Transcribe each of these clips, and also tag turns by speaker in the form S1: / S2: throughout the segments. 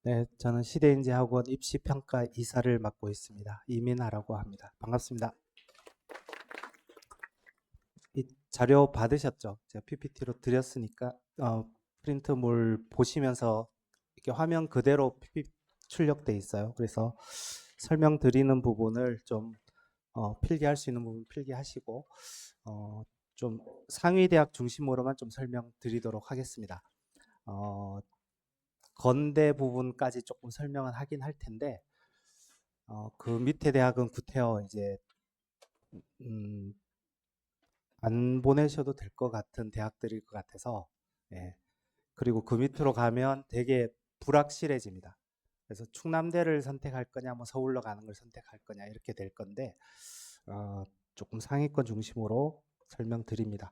S1: 네, 저는 시대인재학원 입시평가 이사를 맡고 있습니다. 이민하라고 합니다. 반갑습니다. 이 자료 받으셨죠? 제가 PPT로 드렸으니까 프린트물 보시면서 이렇게 화면 그대로 PPT 출력돼 있어요. 그래서 설명드리는 부분을 좀 필기할 수 있는 부분 필기하시고 어, 좀 상위 대학 중심으로만 좀 설명드리도록 하겠습니다. 어, 건대 부분까지 조금 설명은 하긴 할 텐데 그 밑에 대학은 구태여 이제 음, 안 보내셔도 될 것 같은 대학들일 것 같아서 예. 그리고 그 밑으로 가면 되게 불확실해집니다. 그래서 충남대를 선택할 거냐, 뭐 서울로 가는 걸 선택할 거냐 이렇게 될 건데 조금 상위권 중심으로 설명드립니다.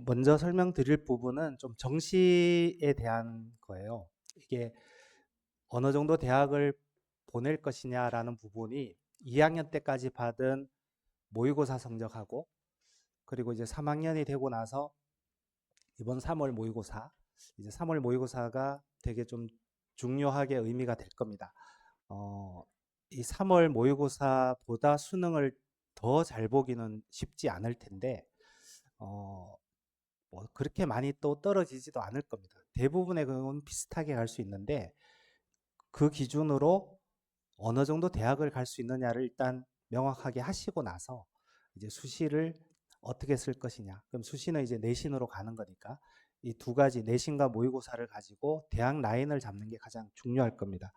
S1: 먼저 설명드릴 부분은 좀 정시에 대한 거예요. 이게 어느 정도 대학을 보낼 것이냐라는 부분이 2학년 때까지 받은 모의고사 성적하고 그리고 이제 3학년이 되고 나서 이번 3월 모의고사 이제 3월 모의고사가 되게 좀 중요하게 의미가 될 겁니다. 이 3월 모의고사보다 수능을 더 잘 보기는 쉽지 않을 텐데 어, 뭐 그렇게 많이 또 떨어지지도 않을 겁니다. 대부분의 경우는 비슷하게 갈 수 있는데 그 기준으로 어느 정도 대학을 갈 수 있느냐를 일단 명확하게 하시고 나서 이제 수시를 어떻게 쓸 것이냐. 그럼 수시는 이제 내신으로 가는 거니까 이 두 가지 내신과 모의고사를 가지고 대학 라인을 잡는 게 가장 중요할 겁니다.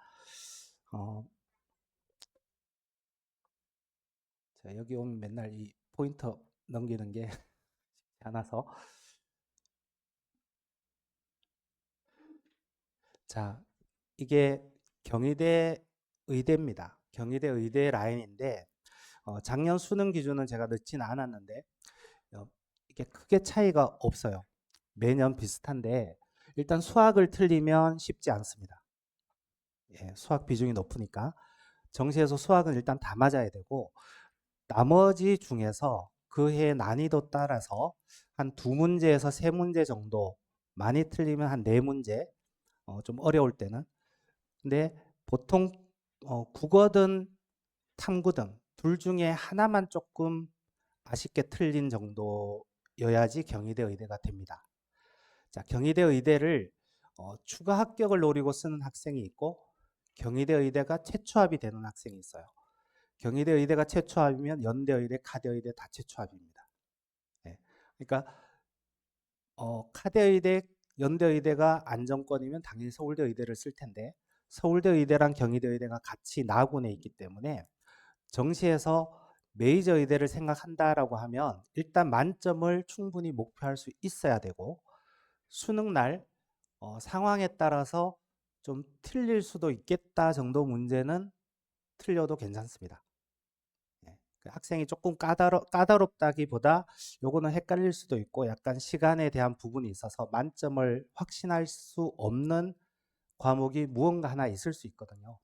S1: 어, 자, 여기 오면 맨날 이 포인터 넘기는 게 쉽지 않아서 자, 이게 경희대 의대입니다. 경희대 의대 라인인데 작년 수능 기준은 제가 넣지는 않았는데 어, 이게 크게 차이가 없어요. 매년 비슷한데 일단 수학을 틀리면 쉽지 않습니다. 예, 수학 비중이 높으니까 정시에서 수학은 일단 다 맞아야 되고 나머지 중에서 그 해 난이도 따라서 한 두 문제에서 세 문제 정도 많이 틀리면 한 네 문제 좀 어려울 때는 근데 보통 국어든 탐구든 둘 중에 하나만 조금 아쉽게 틀린 정도여야지 경희대 의대가 됩니다. 자, 경희대 의대를 추가 합격을 노리고 쓰는 학생이 있고 경희대 의대가 최초합이 되는 학생이 있어요. 경희대 의대가 최초합이면 연대 의대, 카대 의대 다 최초합입니다. 네. 그러니까 카대 의대, 연대 의대가 안정권이면 당연히 서울대 의대를 쓸 텐데 서울대 의대랑 경희대 의대가 같이 나군에 있기 때문에 정시에서 메이저 의대를 생각한다라고 하면 일단 만점을 충분히 목표할 수 있어야 되고 수능 날 상황에 따라서 좀 틀릴 수도 있겠다 정도 문제는 틀려도 괜찮습니다. 예. 그 학생이 조금 까다롭다기보다 요거는 헷갈릴 수도 있고 약간 시간에 대한 부분이 있어서 만점을 확신할 수 없는 과목이 무언가 하나 있을 수 있거든요.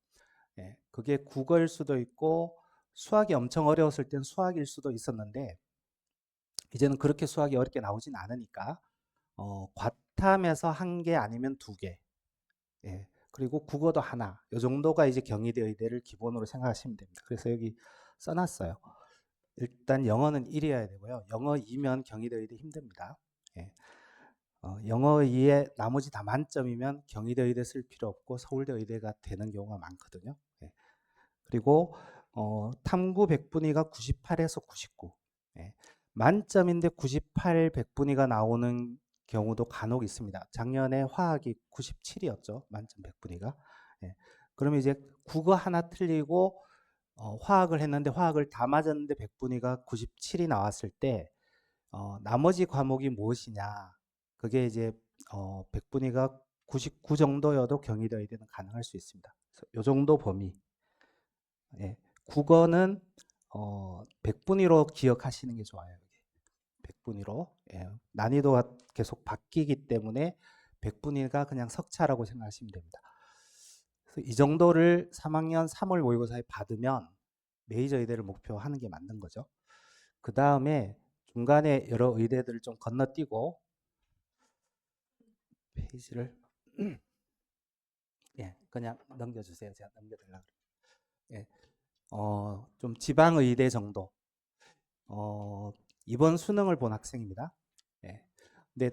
S1: 예. 그게 국어일 수도 있고 수학이 엄청 어려웠을 땐 수학일 수도 있었는데 이제는 그렇게 수학이 어렵게 나오진 않으니까 과탐에서 한 개 아니면 두 개. 예. 그리고 국어도 하나. 요 정도가 이제 경희대 의대를 기본으로 생각하시면 됩니다. 그래서 여기 써놨어요. 일단 영어는 1이어야 되고요. 영어 2면 경희대 의대 힘듭니다. 예. 영어 2에 나머지 다 만점이면 경희대 의대 쓸 필요 없고 서울대 의대가 되는 경우가 많거든요. 예. 그리고 탐구 100분위가 98에서 99. 예. 만점인데 98, 100분위가 나오는 경우도 간혹 있습니다. 작년에 화학이 97이었죠. 만점 100분위가. 예. 그러면 이제 국어 하나 틀리고 화학을 했는데 화학을 다 맞았는데 100분위가 97이 나왔을 때 나머지 과목이 무엇이냐. 그게 이제 100분위가 99 정도여도 경희대 의대는 가능할 수 있습니다. 그래서 요 정도 범위. 예. 국어는 100분위로 기억하시는 게 좋아요. 100분위로. 예. 난이도가 계속 바뀌기 때문에 100분위가 그냥 석차라고 생각하시면 됩니다. 그래서 이 정도를 3학년 3월 모의고사에 받으면 메이저 의대를 목표하는 게 맞는 거죠. 그 다음에 중간에 여러 의대들을 좀 건너뛰고 페이지를 예, 그냥 넘겨주세요. 제가 넘겨드리려고. 예, 좀 지방 의대 정도. 어, 이번 수능을 본 학생입니다. 예. 근데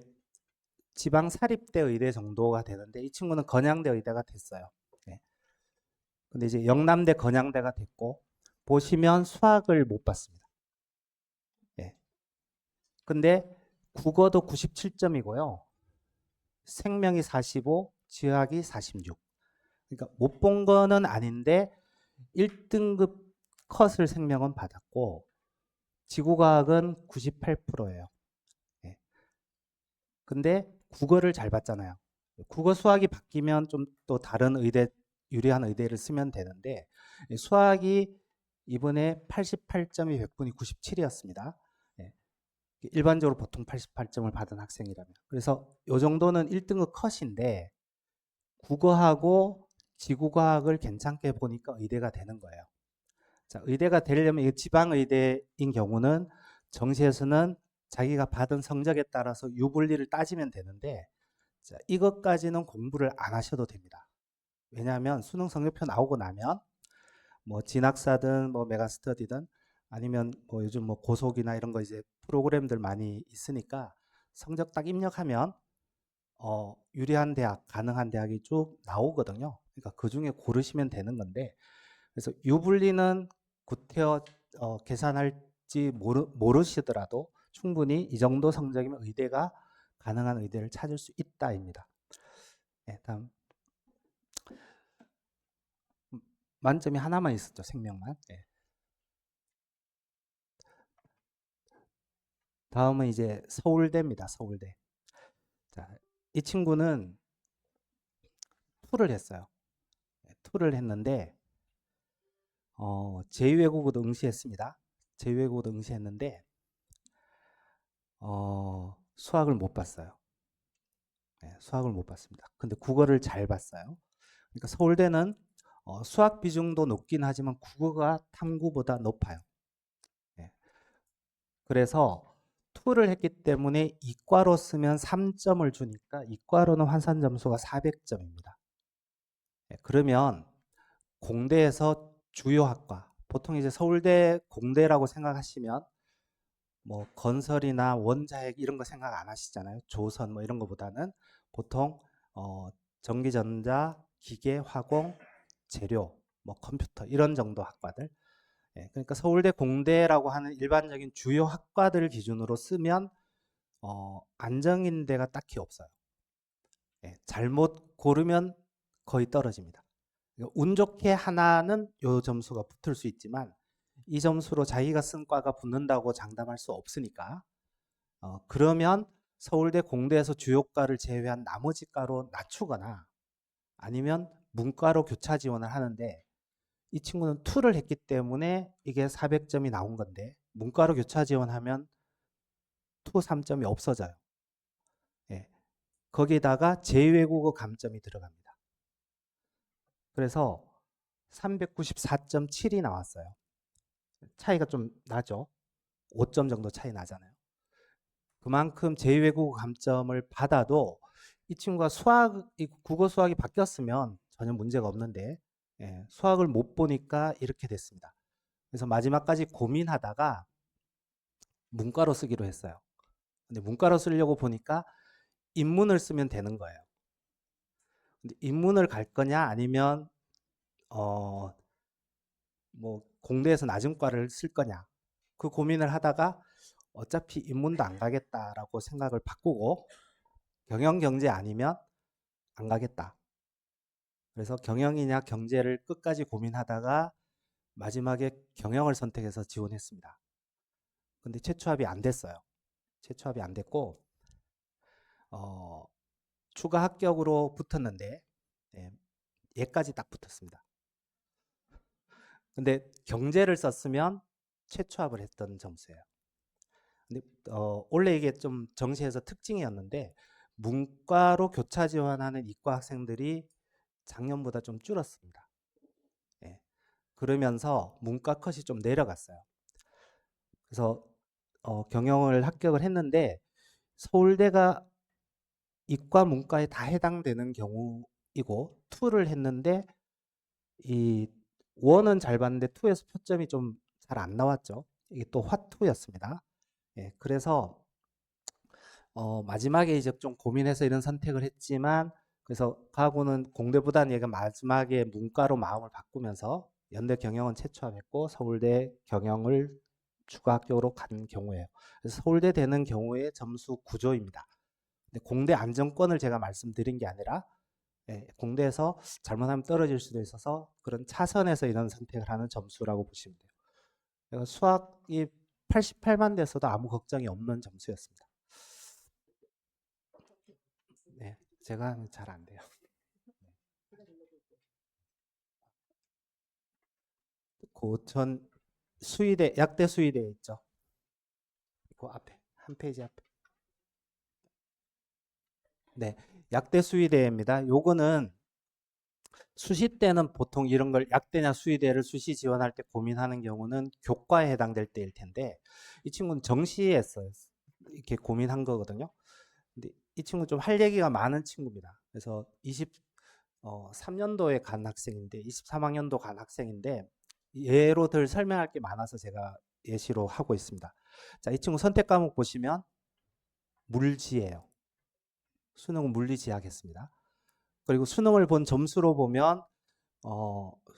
S1: 지방 사립대 의대 정도가 되는데 이 친구는 건양대 의대가 됐어요. 예. 근데 이제 영남대 건양대가 됐고 보시면 수학을 못 봤습니다. 예. 근데 국어도 97점이고요. 생명이 45, 지학이 46. 그러니까 못 본 거는 아닌데 1등급 컷을 생명은 받았고 지구과학은 98%예요. 예. 근데 국어를 잘 봤잖아요. 국어 수학이 바뀌면 좀 또 다른 의대 유리한 의대를 쓰면 되는데 수학이 이번에 88점이 100분이 97이었습니다. 예. 일반적으로 보통 88점을 받은 학생이라면. 그래서 요 정도는 1등급 컷인데 국어하고 지구과학을 괜찮게 보니까 의대가 되는 거예요. 자, 의대가 되려면 이 지방 의대인 경우는 정시에서는 자기가 받은 성적에 따라서 유불리를 따지면 되는데 자, 이것까지는 공부를 안 하셔도 됩니다. 왜냐하면 수능 성적표 나오고 나면 뭐 진학사든 뭐 메가스터디든 아니면 뭐 요즘 뭐 고속이나 이런 거 이제 프로그램들 많이 있으니까 성적 딱 입력하면 유리한 대학, 가능한 대학이 쭉 나오거든요. 그러니까 그 중에 고르시면 되는 건데 그래서 유불리는 구태여 계산할지 모르시더라도 충분히 이 정도 성적이면 의대가 가능한 의대를 찾을 수 있다입니다. 네, 다음 만점이 하나만 있었죠. 생명만. 네. 다음은 이제 서울대입니다. 서울대. 자, 이 친구는 투를 했어요. 네, 투를 했는데 제2외국어도 응시했습니다. 제2외국어도 응시했는데 수학을 못 봤어요. 네, 수학을 못 봤습니다. 근데 국어를 잘 봤어요. 그러니까 서울대는 수학 비중도 높긴 하지만 국어가 탐구보다 높아요. 네. 그래서 투를 했기 때문에 이과로 쓰면 3점을 주니까 이과로는 환산 점수가 400점입니다. 네, 그러면 공대에서 주요 학과, 보통 이제 서울대 공대라고 생각하시면 뭐 건설이나 원자핵 이런 거 생각 안 하시잖아요. 조선 뭐 이런 거보다는 보통 전기전자, 기계, 화공, 재료, 뭐 컴퓨터 이런 정도 학과들. 예, 그러니까 서울대 공대라고 하는 일반적인 주요 학과들 기준으로 쓰면 안정인 데가 딱히 없어요. 예, 잘못 고르면 거의 떨어집니다. 운 좋게 하나는 요 점수가 붙을 수 있지만 이 점수로 자기가 쓴 과가 붙는다고 장담할 수 없으니까 그러면 서울대 공대에서 주요과를 제외한 나머지 과로 낮추거나 아니면 문과로 교차 지원을 하는데 이 친구는 투를 했기 때문에 이게 400점이 나온 건데 문과로 교차 지원하면 투 3점이 없어져요. 예. 거기다가 제외국어 감점이 들어갑니다. 그래서 394.7이 나왔어요. 차이가 좀 나죠. 5점 정도 차이 나잖아요. 그만큼 제2외국어 감점을 받아도 이 친구가 국어 수학이 바뀌었으면 전혀 문제가 없는데 예, 수학을 못 보니까 이렇게 됐습니다. 그래서 마지막까지 고민하다가 문과로 쓰기로 했어요. 근데 문과로 쓰려고 보니까 인문을 쓰면 되는 거예요. 근데 인문을 갈 거냐 아니면 어, 뭐 공대에서 낮은 과를 쓸 거냐 그 고민을 하다가 어차피 인문도 안 가겠다라고 생각을 바꾸고 경영 경제 아니면 안 가겠다. 그래서 경영이냐 경제를 끝까지 고민하다가 마지막에 경영을 선택해서 지원했습니다. 근데 최초합이 안 됐어요. 최초합이 안 됐고 어, 추가 합격으로 붙었는데 예, 얘까지 딱 붙었습니다. 근데 경제를 썼으면 최초합을 했던 점수예요. 근데 원래 이게 좀 정시에서 특징이었는데 문과로 교차 지원하는 이과 학생들이 작년보다 좀 줄었습니다. 예. 그러면서 문과 컷이 좀 내려갔어요. 그래서 경영을 합격을 했는데 서울대가 이과 문과에 다 해당되는 경우 이고 2를 했는데 이 1은 잘 봤는데 2에서 표점이 좀 잘 안 나왔죠. 이게 또 화투였습니다. 예, 그래서 마지막에 이제 좀 고민해서 이런 선택을 했지만 그래서 가구는 공대보다는 얘가 마지막에 문과로 마음을 바꾸면서 연대 경영은 채취했고 서울대 경영을 추가 학교로 간 경우예요. 그래서 서울대 되는 경우의 점수 구조입니다. 근데 공대 안정권을 제가 말씀드린 게 아니라 예, 공대에서 잘못하면 떨어질 수도 있어서 그런 차선에서 이런 선택을 하는 점수라고 보시면 돼요. 그래서 수학이 88만 됐어도 아무 걱정이 없는 점수였습니다. 네, 제가 하면 잘 안 돼요. 고천 수의대, 약대 수의대 있죠. 그 앞에, 한 페이지 앞에. 네, 약대 수의대입니다. 요거는 수시 때는 보통 이런 걸 약대냐 수의대를 수시 지원할 때 고민하는 경우는 교과에 해당될 때일 텐데 이 친구는 정시했어요. 이렇게 고민한 거거든요. 근데 이 친구 좀 할 얘기가 많은 친구입니다. 그래서 23년도에 간 학생인데 23학년도 간 학생인데 예로 들 설명할 게 많아서 제가 예시로 하고 있습니다. 자, 이 친구 선택 과목 보시면 물지예요. 수능은 물리 지하겠습니다. 그리고 수능을 본 점수로 보면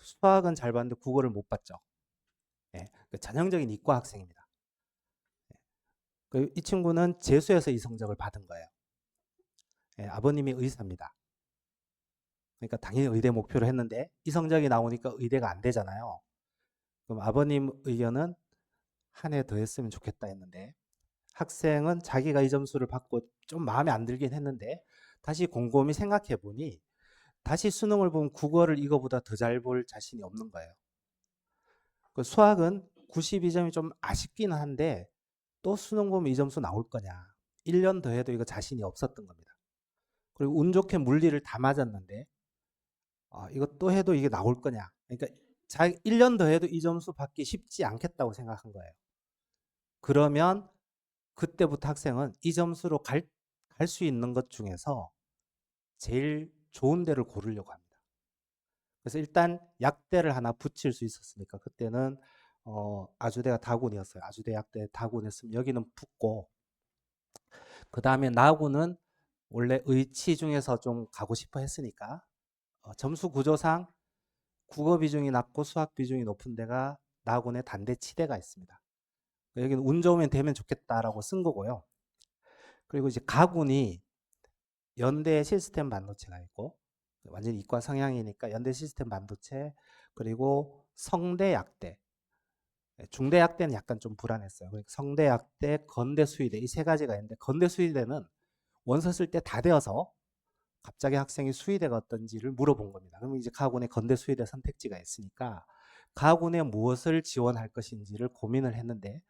S1: 수학은 잘 봤는데 국어를 못 봤죠. 예, 그 전형적인 이과 학생입니다. 그리고 이 친구는 재수해서 이 성적을 받은 거예요. 예, 아버님이 의사입니다. 그러니까 당연히 의대 목표로 했는데 이 성적이 나오니까 의대가 안 되잖아요. 그럼 아버님 의견은 한 해 더 했으면 좋겠다 했는데 학생은 자기가 이 점수를 받고 좀 마음에 안 들긴 했는데 다시 곰곰이 생각해 보니 다시 수능을 보면 국어를 이거보다 더 잘 볼 자신이 없는 거예요. 그 수학은 92점이 좀 아쉽기는 한데 또 수능 보면 이 점수 나올 거냐. 1년 더 해도 이거 자신이 없었던 겁니다. 그리고 운 좋게 물리를 다 맞았는데 이거 또 해도 이게 나올 거냐. 그러니까 1년 더 해도 이 점수 받기 쉽지 않겠다고 생각한 거예요. 그러면 그때부터 학생은 이 점수로 갈 수 있는 것 중에서 제일 좋은 데를 고르려고 합니다. 그래서 일단 약대를 하나 붙일 수 있었으니까 그때는 아주대가 다군이었어요. 아주대 약대 다군이었으면 여기는 붙고 그 다음에 나구는 원래 의치 중에서 좀 가고 싶어 했으니까 점수 구조상 국어 비중이 낮고 수학 비중이 높은 데가 나군의 단대 치대가 있습니다. 여기는 운 좋으면 되면 좋겠다라고 쓴 거고요. 그리고 이제 가군이 연대 시스템 반도체가 있고 완전히 이과 성향이니까 연대 시스템 반도체 그리고 성대 약대 중대 약대는 약간 좀 불안했어요. 그러니까 성대 약대 건대 수의대 이 세 가지가 있는데 건대 수의대는 원서 쓸 때 다 되어서 갑자기 학생이 수의대가 어떤지를 물어본 겁니다. 그러면 이제 가군의 건대 수의대 선택지가 있으니까 가군에 무엇을 지원할 것인지를 고민을 했는데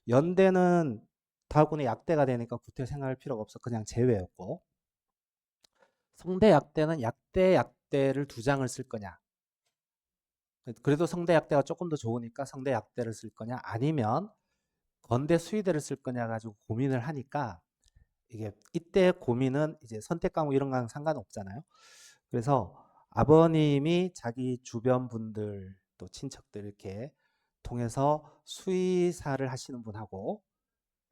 S1: 연대는 가군의 약대가 되니까 구태 생각할 필요가 없어 그냥 제외였고 성대 약대는 약대를 두 장을 쓸 거냐 그래도 성대 약대가 조금 더 좋으니까 성대 약대를 쓸 거냐 아니면 건대 수의대를 쓸 거냐 가지고 고민을 하니까 이게 이때 고민은 이제 선택 과목 이런 거랑 상관없잖아요. 그래서 아버님이 자기 주변 분들 또 친척들 이렇게 통해서 수의사를 하시는 분하고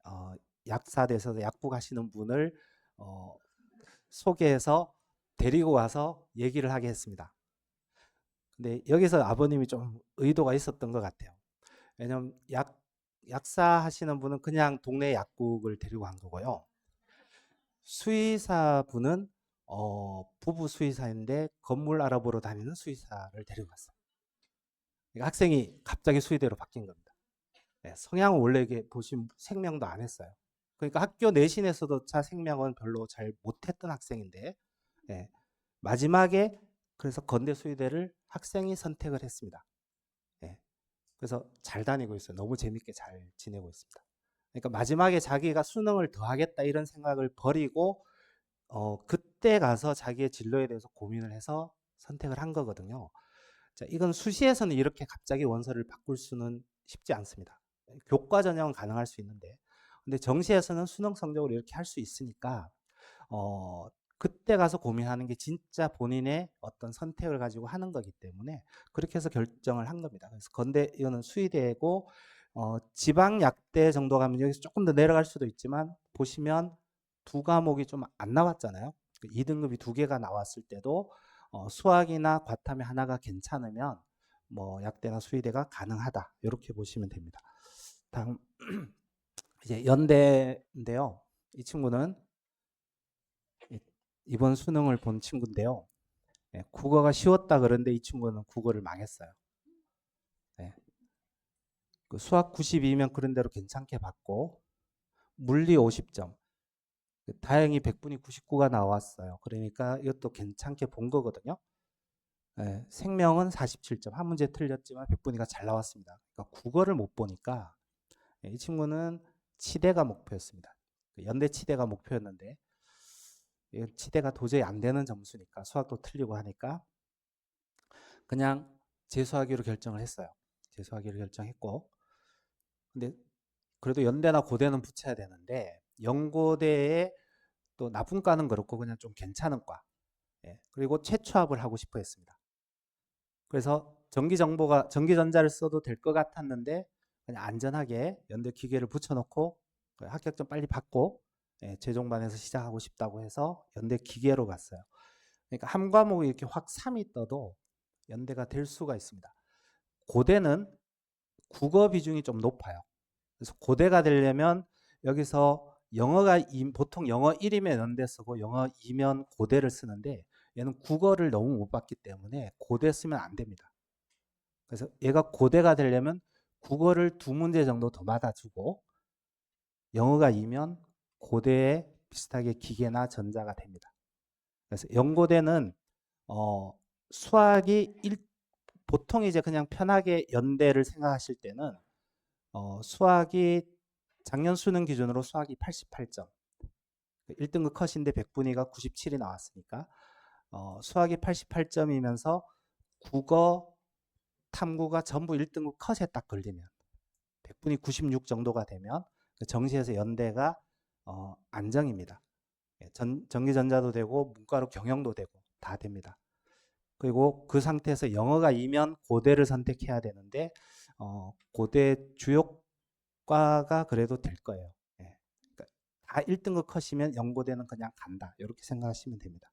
S1: 어, 약사돼서 약국 하시는 분을 어, 소개해서 데리고 와서 얘기를 하게 했습니다. 근데 여기서 아버님이 좀 의도가 있었던 것 같아요. 왜냐면 약사 하시는 분은 그냥 동네 약국을 데리고 간 거고요. 수의사분은 부부 수의사인데 건물 알아보러 다니는 수의사를 데리고 갔어요. 그러니까 학생이 갑자기 수의대로 바뀐 겁니다. 네, 성향은 원래 이게 보시면 생명도 안 했어요. 그러니까 학교 내신에서도 차 생명은 별로 잘 못했던 학생인데 네, 마지막에 그래서 건대 수의대를 학생이 선택을 했습니다. 네, 그래서 잘 다니고 있어요. 너무 재밌게 잘 지내고 있습니다. 그러니까 마지막에 자기가 수능을 더 하겠다 이런 생각을 버리고 그때 가서 자기의 진로에 대해서 고민을 해서 선택을 한 거거든요. 자, 이건 수시에서는 이렇게 갑자기 원서를 바꿀 수는 쉽지 않습니다. 교과 전형은 가능할 수 있는데, 근데 정시에서는 수능 성적으로 이렇게 할 수 있으니까, 그때 가서 고민하는 게 진짜 본인의 어떤 선택을 가지고 하는 거기 때문에 그렇게 해서 결정을 한 겁니다. 그래서 건대 이거는 수의대고 지방약대 정도 가면 여기서 조금 더 내려갈 수도 있지만 보시면 두 과목이 좀 안 나왔잖아요. 2등급이 두 개가 나왔을 때도 수학이나 과탐이 하나가 괜찮으면 뭐 약대나 수의대가 가능하다. 이렇게 보시면 됩니다. 다음 이제 연대인데요. 이 친구는 이번 수능을 본 친구인데요. 국어가 쉬웠다 그런데 이 친구는 국어를 망했어요. 네. 그 수학 92면 그런 대로 괜찮게 받고 물리 50점. 다행히 백분위 99가 나왔어요. 그러니까 이것도 괜찮게 본 거거든요. 생명은 47점. 한 문제 틀렸지만 백분위가 잘 나왔습니다. 그러니까 국어를 못 보니까 이 친구는 치대가 목표였습니다. 연대 치대가 목표였는데 치대가 도저히 안 되는 점수니까 수학도 틀리고 하니까 그냥 재수하기로 결정을 했어요. 재수하기로 결정했고 근데 그래도 연대나 고대는 붙여야 되는데 연고대에 또 나쁜 과는 그렇고 그냥 좀 괜찮은 과 그리고 최초합을 하고 싶어 했습니다. 그래서 전기전자를 써도 될 것 같았는데 그냥 안전하게 연대 기계를 붙여놓고 합격점 빨리 받고 최종반에서 시작하고 싶다고 해서 연대 기계로 갔어요. 그러니까 한 과목이 이렇게 확 3이 떠도 연대가 될 수가 있습니다. 고대는 국어 비중이 좀 높아요. 그래서 고대가 되려면 여기서 보통 영어 1이면 연대 쓰고 영어 2면 고대를 쓰는데 얘는 국어를 너무 못 봤기 때문에 고대 쓰면 안 됩니다. 그래서 얘가 고대가 되려면 국어를 두 문제 정도 더 받아주고 영어가 2면 고대에 비슷하게 기계나 전자가 됩니다. 그래서 연고대는 수학이 보통 이제 그냥 편하게 연대를 생각하실 때는 수학이 작년 수능 기준으로 수학이 88점. 1등급 컷인데 백분위가 97이 나왔으니까 수학이 88점이면서 국어, 탐구가 전부 1등급 컷에 딱 걸리면 백분위 96 정도가 되면 정시에서 연대가 안정입니다. 전기전자도 되고 문과로 경영도 되고 다 됩니다. 그리고 그 상태에서 영어가 2면 고대를 선택해야 되는데 고대 주요과가 그래도 될 거예요. 그러니까 다 1등급 컷이면 연고대는 그냥 간다. 이렇게 생각하시면 됩니다.